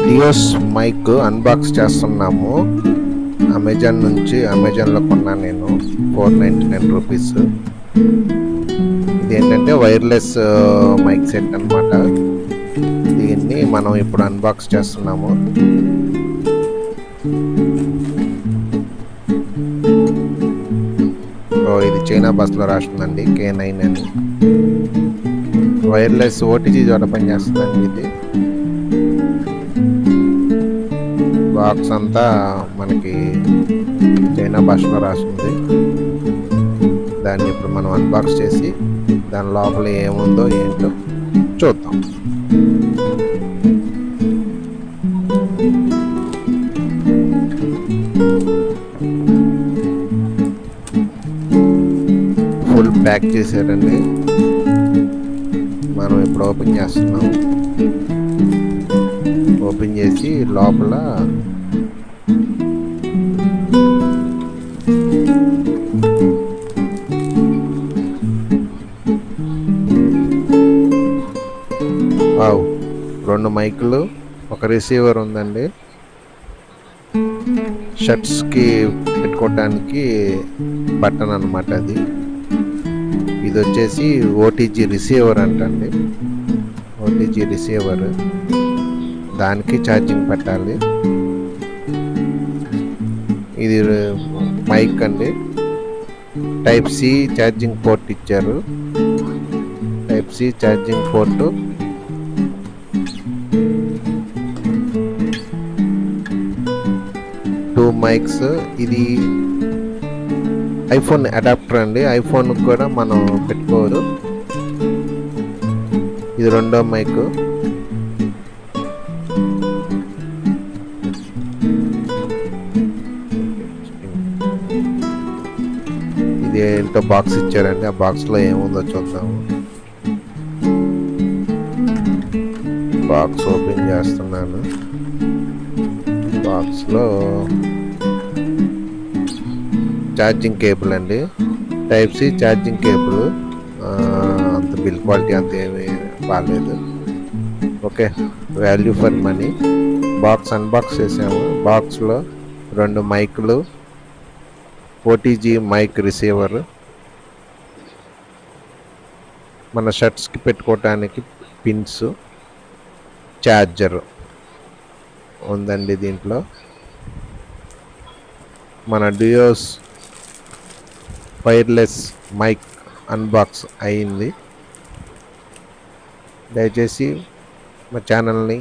DEOs mic unbox చేస్తున్నాము. అమెజాన్లో కొన్నాను నేను, 499 రూపీస్. ఇదేంటంటే వైర్లెస్ మైక్ సెట్ అన్నమాట. దీన్ని మనం ఇప్పుడు అన్బాక్స్ చేస్తున్నాము. ఇది చైనా బస్లో రాస్తుందండి, K9 అని. వైర్లెస్ ఓటీజీ చోట పనిచేస్తుందండి ఇది. బాక్స్ అంతా మనకి చైనా భాషలో రాస్తుంది. దాన్ని ఇప్పుడు మనం అన్బాక్స్ చేసి దాని లోపల ఏముందో ఏంటో చూద్దాం. ఫుల్ ప్యాక్ చేశారండి. మనం ఇప్పుడు ఓపెన్ చేస్తున్నాం. ఓపెన్ చేసి లోపల వావ్, 2 మైకులు, ఒక రిసీవర్ ఉందండి. షర్ట్స్కి పెట్టుకోవడానికి బటన్ అన్నమాట అది. ఇది వచ్చేసి ఓటీజీ రిసీవర్ అంటండి. ఓటీజీ రిసీవర్, దానికి ఛార్జింగ్ పెట్టాలి. ఇది మైక్ అండి. టైప్ సి ఛార్జింగ్ పోర్ట్ ఇచ్చారు. Type C charging port, two mics. ఇది ఐఫోన్ అడాప్టర్ అండి. ఐఫోన్ కూడా మనం పెట్టుకోవచ్చు. ఇది రెండో మైక్. ఇది ఏంటో బాక్స్ ఇచ్చారండి. ఆ బాక్స్లో ఏముందో చూద్దాము. బాక్స్ ఓపెన్ చేస్తున్నాను. బాక్స్లో ఛార్జింగ్ కేబుల్ అండి. Type C charging cable. అంత బిల్ క్వాలిటీ అంత ఏమీ బాగాలేదు. Okay, value for money. Box unbox చేసాము. బాక్స్లో 2 మైకులు, ఓటీజీ మైక్ రిసీవర్, మన షర్ట్స్కి పెట్టుకోవటానికి పిన్స్, ఛార్జర్ ఉందండి దీంట్లో. మన డియోస్ వైర్లెస్ మైక్ అన్బాక్స్ అయింది. దయచేసి మా ఛానల్ని